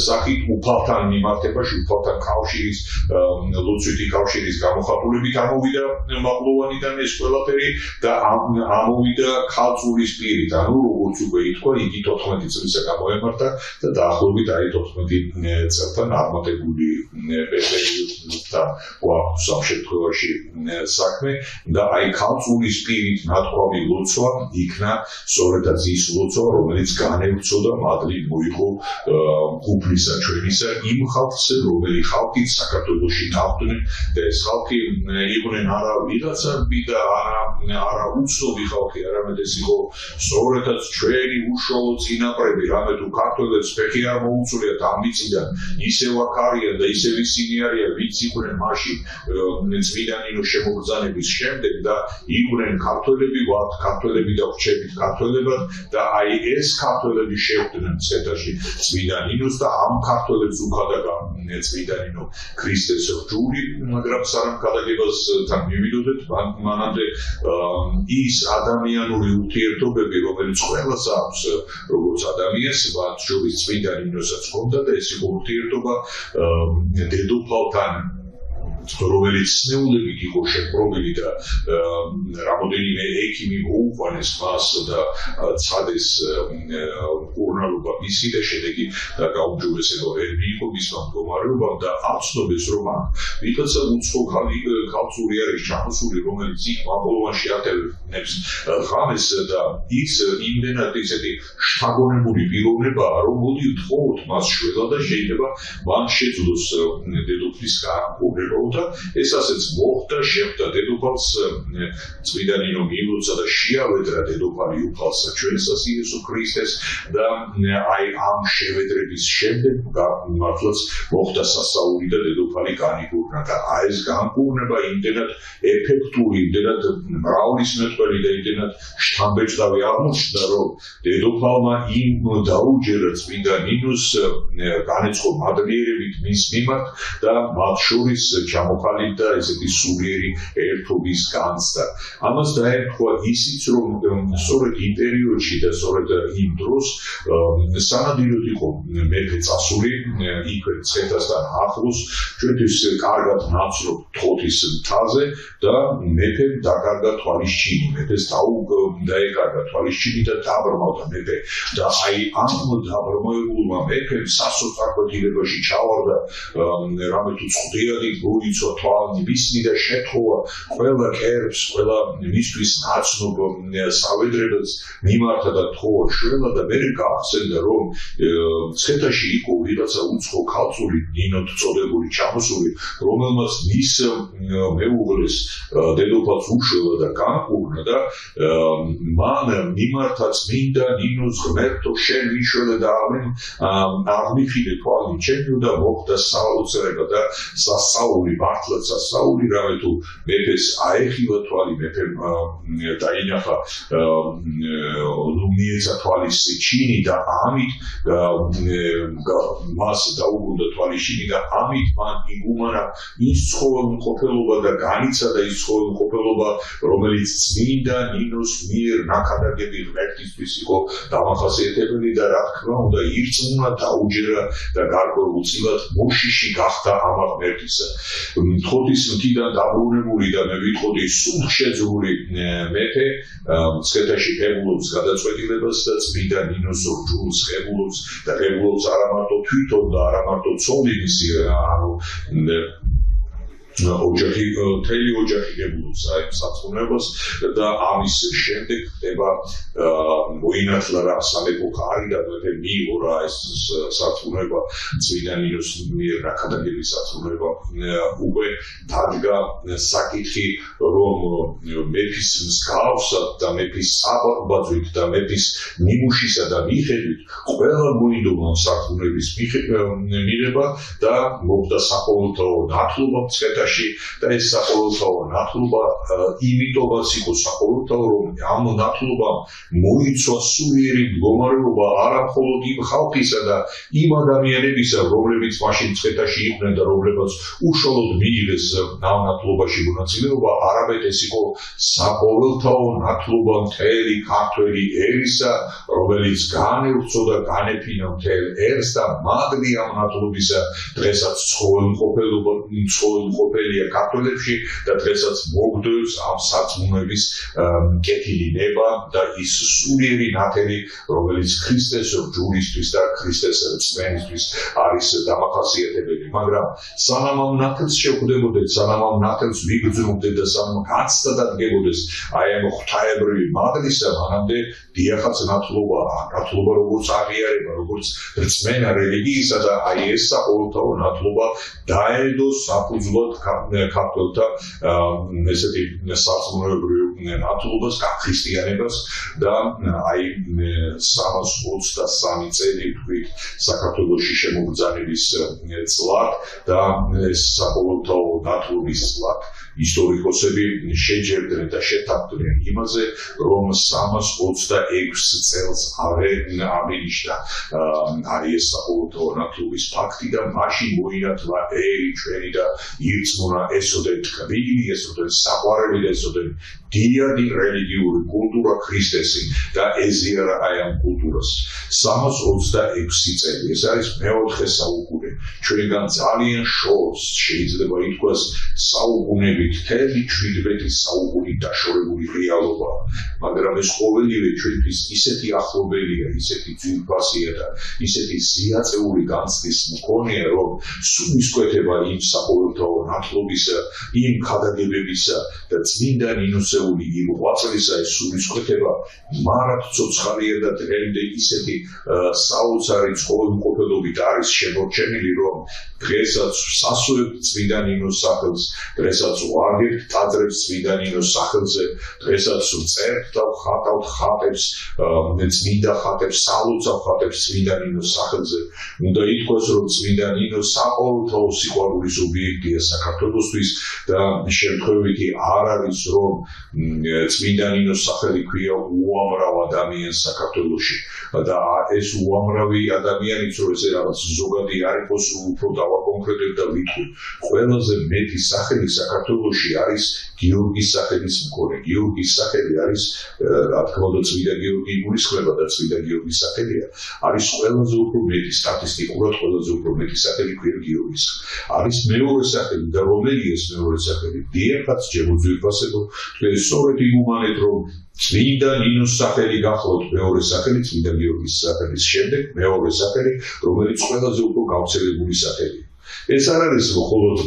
სახით, უფალთან მიმართებაში, უფალთან კავშირის, ლოცვითი კავშირის გამოხატულებით ამოვიდა მაღლოვანიდან ეს ყველაფერი და ამოვიდა ქალწულის პირით, ანუ როგორც უკვე ითქვა, იგი 14 წლისა გამოემართა და დაახლოებით 14 წელთან აღმატებული პერიოდთან გვაქვს ამ შემთხვევაში საქმე და ქალწულის პირით ნათქვამი ლოცვა იქნა სწორედაც ის ლოცვა, რომელიც განევცოდა მადლი მოიღო უფლისა ჩვენისა იმ ხალხს, რომელი ხალხით საქართველოში დახვდნენ და ეს ხალხი იყვნენ არა ვიღაცები და არა უცნობი ხალხი, არამედ ეს იყო სწორედაც ჩვენი უშუალო წინაპრები, რამე თუ ქართველებს ფეხი არ მოუწვლიათ ამ მიწიდან, ისევ აქ არიან და ისევ ისინი არიან, ვინც იყვნენ მაშინ წმინდა ნინოს შემოგზავნების შემდეგ და იყვნენ ქართველები, ვართ ქართველები და ვრჩებით ქართველებად და ეს ქართველები შეხვდნენ მცხეთაში წმინდა ნინოს და ამ ქართველებს უხადა წმინდა ნინო ქრისტეს რჯული, მაგრამ სანამ გადაგებასთან მივიდოდეთ, მანამდე ის ადამიანური ურთიერთობები, რომელიც ყველას აქვს, როგორც ადამიანს, მათ შორის წმინდა ნინოსაც ჰქონდა და ეს იყო ურთიერთობა დედოფალთან, რომელიც სნეულებით იყო შეპყრობილი და რამოდენიმე ექიმი მოუყვანეს მას და ცადეს კურნალობა მისი და შედეგი გაუმჯობესება ვერ მიიღო მისმა მდგომარეობამ და აცნობეს, რომ ვიღაცა უცხო ქალწული არის ჩამოსული, რომელიც იქ მაღლოვანში ატევებს ღამეს და ის იმდენად ისეთი შთაგონებული პიროვნებაა, რომ მოდი ვთხოვოთ მას შველა და შეიძლება მან შეძლოს დედოფლის განკურნება და ეს ასეც მოხდა, შეხვდა დედოფალს, წმინდა ნინო მიილოცა და შეავედრა დედოფალი უფალს ჩვენსას იესო ქრისტეს და ამ შევედრების შემდეგ მართლაც მოხდა სასაული და დედოფალი განიკურნა და ეს განკურნება იმდენად ეფექტური, იმდენად მრავლისმეტყველი და იმდენად შთამბეჭდავი აღმოჩნდა, რომ დედოფალმა იმ დაუჯერა წმინდა ნინოს განეცხო მადლიერებით მის მიმართ და მათ შორის ჩამოყალიბდა ესეთი სულიერი ერთობის განცდა. ამას დაერქვა ისიც, რომ სწორედ იმ პერიოდში და სწორედ იმ დროს სანადიროდ იყო მეფე წასული იქვე მცხეთასთან ახლოს, ჩვენთვის კარგად ნაცნობ თოთის მთაზე და მეფემ დაკარგა თვალისჩინი, მეფეს დაეკარგა თვალისჩინი და დაბრმავდა მეფე და ამ დაბრმავებულმა მეფემ სასოწარკვეთილებაში ჩავარდა რამე თუ წვდიადი იცვა თვალნი მისმი და შეთხოვა ყველა კერებს, ყველა მისთვის ნაცნობ სავედრებას მიმართა და თხოვა შველა და მე გაახსენდა, რომ მცხეთაში იყო ვიღაცა უცხო ქალწული ნინოთ წოდებული ჩამოსული, რომელმაც მის მეუღლეს დედოფალს უშველა და განკურნა და მან მიმართა წმინდა ნინოს ღმერთო შენ ვიშველე და აღმიხილე თვალნი ჩემო და მოხდა საოცრება და სასაული მართლაც სასაული, რამე თუ მეფეს აეხილა თვალი, მეფემ დაინახა მიეცა თვალის ჩინი და ამით მას დაუბრუნდა თვალის ჩინი და ამით მან იგუმანა ის ცხოველმყოფელობა და განიცადა ის ცხოველმყოფელობა, რომელიც წმინდა ნინოს მიერ ნაქადაგები ღმერთისთვის იყო დამახასიათებელი და რა თქმა უნდა ირწმუნა, დაუჯერა და გარკვეულწილად მოშიში გახდა ამ ღმერთისა. თოთის მთიდან დაბრუნებული და მე ვიტყოდი სულშეძრული მეფე მცხეთაში ღებულობს გადაწყვეტილებას და წმინდა ნინოს რჯულს ღებულობს და ღებულობს არა მარტო თვითონ და არა მარტო ცოლი მისი, ანუ ოჯახი მთელი ოჯახი გებულობს აი საწუნებას და ამის შემდეგ ხდება მოინათლა რა სამეფო კარი და მე მიიღო რა ეს საწუნება წმინდა ნინოს მიერ რაკადაგების საწუნება უკვე დადგა საკითხი რომ მეფის მსგავსად და მეფის საბაძვით და მეფის ნიმუშისა და მიხედვით ყველა მოიდომა საწუნების მიღება და მოხდა საყოველთაო ნათლობა მცხეთაში და ეს საყოველთაო ნათლობა იმიტომაც იყო საყოველთაო რომ ამ ნათლობამ მოიცვა სულიერი მდგომარეობა არა მხოლოდ იმ ხალხისა და იმ ადამიანებისა რომლებიც მაშინ მცხეთაში იყვნენ და რომლებაც უშუალოდ მიიღეს ამ ნათლობაში მონაწილეობა არამედ ეს იყო საყოველთაო ნათლობა მთელი ქართველი ერისა რომელიც განევრცო და განეფინა მთელ ერს და მადლი ამ ნათლობისა დღესაც ცხოვრობელია ქართველებში და დღესაც მოგდევს ამ საწმუნების კეთილი ნება და ის სულიერი ნათელი რომელიც ქრისტეს ჯურისთვის და ქრისტეს რწმენისთვის არის დამახასიათებელი მაგრამ სანამ ამ ნათელს შევხვდებოდეთ სანამ ამ ნათელს ვიგრძნობდეთ და სანამ გაცდა დადგებოდეს აი ამ ღვთაებრივი მადლისა მანამდე დიახაც ნათლობა როგორც აღიარება როგორც რწმენა რელიგიისა და აი ეს საყოველთაო ნათლობა დაედო საფუძვლად ქართველთა ესეთი სარწმუნოებრივ ნათლობას ქრისტიანებას და აი 323 წელი ვთქვით საქართველოში შემოგზავნების წლად და ეს საყოველთაო ნათლობის წლად ისტორიკოსები შეჯერდნენ და შეთანხმდნენ იმაზე რომ 326 წელს აღინიშნა არის ეს საყოველთაო ნათლობის ფაქტი და მაშინ მოინათლა ერი ჩვენი და ირწმუნა ესოდენ თქმილი ესოდენ საყვარელი და ესოდენ დიადი რელიგიური კულტურა ქრისტესი და ეზიარა აი ამ კულტურას 326 წელი ეს არის მეოთხე საუკუნე ჩვენგან ძალიან შორს შეიძლება ითქვას საუკუნებით მთელი 17 საუკუნით დაშორებული რეალობა მაგრამ ეს ყოველივე ჩვენთვის ისეთი ახლობელია ისეთი ძვირფასია და ისეთი ზიაწეული განცდის მქონეა რომ სულისკვეთება იმ საყოველთაო ნათლობისა იმ ქადაგებებისა და წმინდა ნინოსეული იმ ღვაწლისა ეს სულისკვეთება მარად ცოცხალია და დღემდე ისეთი საოცარი ცხოვრებმყოფელობით არის შემორჩენილი რომ დღესაც სასუებთ წმინდა ნინოს სახელს დღესაც ვარგებთ ტაძრებს წმინდა ნინოს სახელზე დღესაც წერთ და ვხატავთ ხატებს წმინდა ხატებს სალოცავ ხატებს წმინდა ნინოს სახელზე უნდა ითქვას რომ წმინდა ნინო საყოველთაო სიყვარულის ობიექტია საქართველოსთვის და შემთხვევითი არ არის რომ წმინდა ნინოს სახელი ქვია უამრავ ადამიანს საქართველოში და ეს უამრავი ადამიანიც რომ ესე რაღაც ზოგადი არ იყოს უფრო დავაკონკრეტებ და ვიტყვი ყველაზე მეტი სახელი საქართველოში არის გიორგის სახელის მქონე გიორგის სახელი არის რა თქმა უნდა წმინდა გიორგი იგულისხმება და წმინდა გიორგის სახელია არის ყველაზე უფრო მეტი სტატისტიკურად ყველაზე უფრო მეტი სახელი ქვია გიორგის არის მეორე სახელი და რომელია ეს მეორე სახელი დიახაც შემოძვირფასებო თქვენ სწორედ იგუმანეთ რომ წმინდა ნინოს სახელი გახლავთ მეორე სახელი წმინდა გიორგის სახელის შემდეგ მეორე სახელი რომელიც ყველაზე უფრო გავრცელებული სახელია ეს არ არის მხოლოდ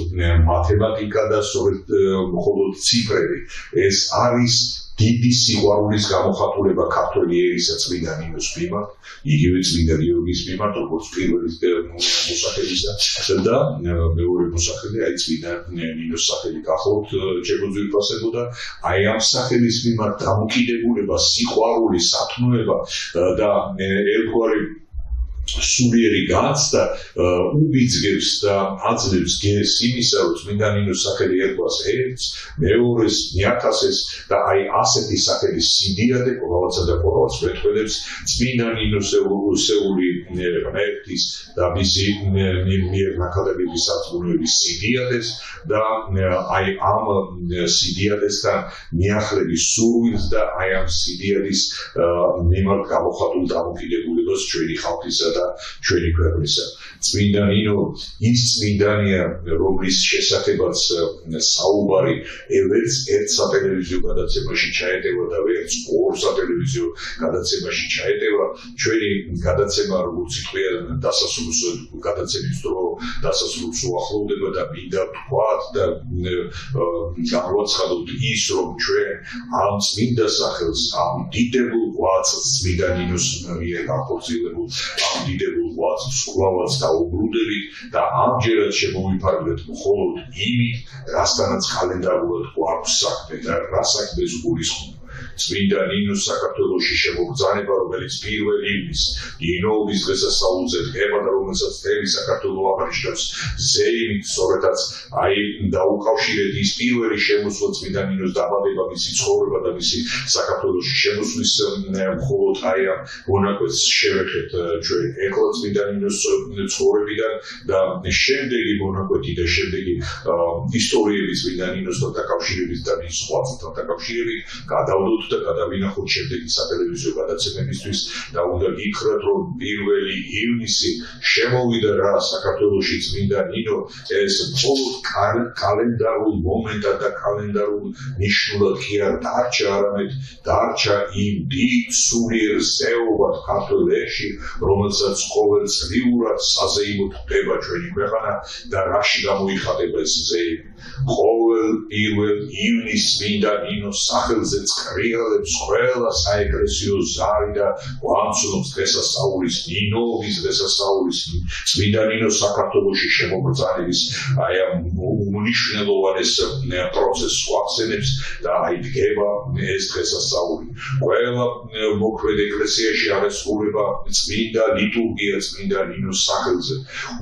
მათემატიკა და სწორედ მხოლოდ ციფრები ეს არის დიდი სიყვარულის გამოხატულება ქართველი ერისა წმინდა ნინოს მიმართ იგივე წმინდა გიორგის მიმართ როგორც პირველი მოსახელისა და მეორე მოსახელი აი წმინდა ნინოს სახელი გახლავთ შემოძვირფასებო და აი ამ სახელის მიმართ დამოკიდებულება სიყვარული სათნოება და ერთგვარი სულიერი განცდა უბიძგებს და აძლევს გენს იმისა რომ წმინდა ნინოს სახელი ერქვას ერთს მეორეს მიათასეს და აი ასეთი სახელის სიდიადე ყოველსა და ყოველს მეტყველებს წმინდა ნინოსეული ღმერთის და მისი მიერ ნაკადების საწმუნოების სიდიადეს და აი ამ სიდიადესთან მიახლების სურვილს და აი ამ სიდიადის მიმართ გამოხატულ დამოკიდებულებას ჩვენი ხალხისა და და ჩვენი ქვეყნისა. წმინდა ნინო ის წმინდანია, რომლის შესახებაც საუბარი ვერც ერთ სატელევიზიო გადაცემაში ჩაეტევა და ვერც ორ სატელევიზიო გადაცემაში ჩაეტევა. ჩვენი გადაცემა, როგორც იტყვია, დასასრულს გადაცემის დრო დასასრულს უახლოვდება და მინდა ვთქვათ და გამოვაცხადოთ ის, რომ ჩვენ ამ წმინდა სახელს, ამ დიდებულ ღვაწლს, წმინდა ნინოს მიერ განხორციელებულ ამ დიდებულ ღვაწლს ვსკვლავად დაუბრუნდებით და ამჯერად შემოვიფარგლეთ მხოლოდ იმით, რასთანაც კალენდარულად გვაქვს საქმე და რა საქმეს გულისხმობ. წმინდა ნინოს საქართველოში შემოგზანება, რომელიც 1 ივნისს ნინოობის დღესასწაულზე დგება და რომელსაც მთელი საქართველო აღნიშნავს ზეიმით, სწორედაც დაუკავშირეთ ის პირველი შემოსვლა წმინდა ნინოს დაბადება, მისი ცხოვრება და მისი საქართველოში შემოსვლის მხოლოდ ამ მონაკვეთს შევეხეთ ჩვენ ეხლა წმინდა ნინოს ცხოვრებიდან და შემდეგი მონაკვეთი და შემდეგი ისტორიები წმინდა ნინოსთან დაკავშირებით და მის ღვაწლთან დაკავშირებით გადავდოთ და გადავინახოთ შემდეგი სატელევიზიო გადაცემებისთვის და უნდა გითხრათ, რომ 1 ივნისი შემოვიდა რა საქართველოში წმინდა ნინო ეს მხოლოდ კალენდარულ მომენტად და კალენდარულ ნიშნულად კი არ დარჩა, არამედ დარჩა იმ დიდ სულიერ ზეობად ქართულ ერში, რომელსაც ყოველწლიურად საზეიმოდ ხდება ჩვენი ქვეყანა და რაში გამოიხატება ეს ზეიმი. ყოველ 1 ივნისს წმინდა ნინოს სახელზე წრიალებს ყველა საეკლესიო ზარი და გვამცნობს დღესასწაულის, ნინოობის დღესასწაულის, წმინდა ნინოს საქართველოში შემოგზავნების ამ უმნიშვნელოვანეს პროცესს გვახსენებს და დგება ეს დღესასწაული. ყველა მოქმედ ეკლესიაში აღესრულება წმინდა ლიტურგია წმინდა ნინოს სახელზე.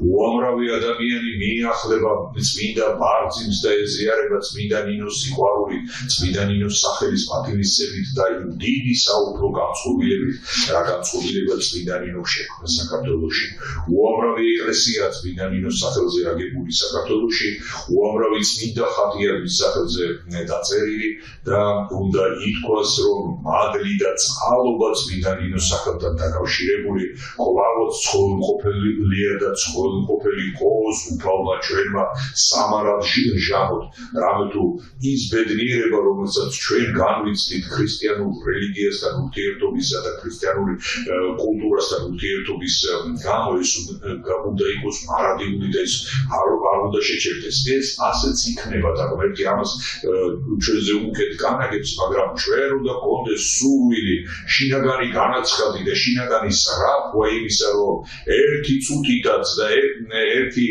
უამრავი ადამიანი მიახლება წმინდა ბარძიმს და ეზიარება წმინდა ნინოს სიყვარული, წმინდა ნინოს სახელის პატივისცემით და იმ დიდი საუფლო განწყობილებით, რა განწყობილება წმინდა ნინოს შექმნა საქართველოში. უამრავი ეკლესია წმინდა ნინოს სახელზე აგებული საქართველოში, უამრავი წმინდა ხატია მის სახელზე დაწერილი და უნდა ითქვას, რომ მადლი და წყალობა წმინდა ნინოს სახელთან დაკავშირებული კვლავაც ცხოვრყოფილია და ცხოვრყოფელი ყოს უფალმა ჩვენმა სამარად ჟანოთ, რამე თუ ის ბედნიერება, რომელსაც ჩვენ განვიცდით ქრისტიანულ რელიგიასთან ურთიერთობისა და ქრისტიანული კულტურასთან ურთიერთობის გამო, ეს უნდა იყოს მარადიული და ეს არ უნდა შეჩერდეს. ეს ასეც იქნება და ღმერთი ამას ჩვენზე უკეთ განაგებს, მაგრამ ჩვენ უნდა გქონდეს სურვილი, შინაგანი განაცხადი და შინაგანი სწრაფვა იმისა, რომ ერთი წუთითაც და ერთი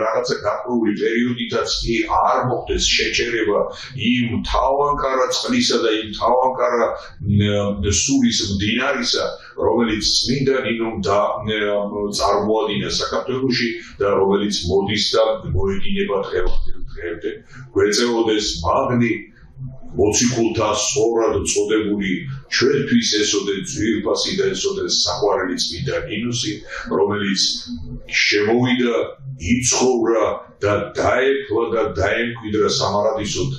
რაღაცა გაყრული პერიოდითაც კი არ მოხდეს შეჩერება იმ თავანკარა წყლისა და იმ თავანკარა სულის მდინარისა, რომელიც წმინდა ნინომ წარმოადგინა საქართველოში და რომელიც მოდის და მოედინება დღემდე. გვეწეოდეს მადლი მოციქულთა სწორად წოდებული ჩვენთვის ესოდე ძვირფასი და ესოდე საყვარელი წმინდა ნინოსი, რომელიც შემოვიდა, იცხოვრა და დაეფლა და დაემკვიდრა სამარადისოდ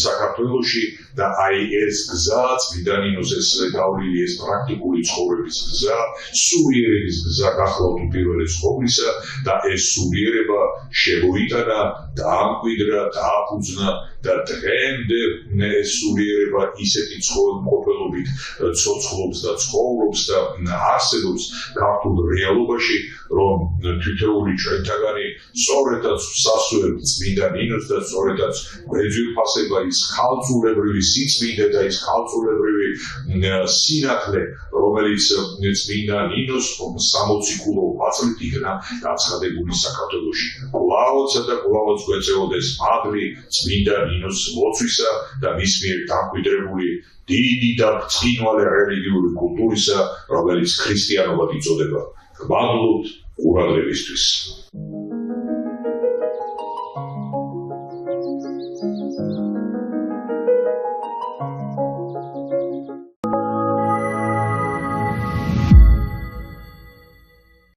საქართველოში და აი ეს გზა წმინდა ნინოს ეს გავლილი, ეს პრაქტიკული ცხოვრების გზა, სულიერების გზა გახლავთ უპირველეს ყოვლისა და ეს სულიერება შემოიტანა, დაამკვიდრა, დააფუძნა და დღემდე ეს სულიერება ისეთი ცხოვრყოფელობით ცოცხლობს და ცხოვრობს და არსებობს ქართულ რეალობაში, რომ თითოეული ჩვენთაგანი სწორედაც სასუერთ წმინდა ნინოს და სწორედაც გვეძვირფასება ის ხალხულებრივი სიწმინდე და ის ხალხულებრივი სინათლე, რომელიც წმინდა ნინოს სამოციქულო ღვაწლით იქნა გაცხადებული საქართველოში. კვლავაც და კვლავაც გვეწეოდეს მადლი წმინდა ნინოს ლოცვისა და მის მიერ დამკვიდრებული დიდი და ბრწყინვალე რელიგიური კულტურისა, რომელიც ქრისტიანობად იწოდება. გმადლობთ ყურადღებისთვის.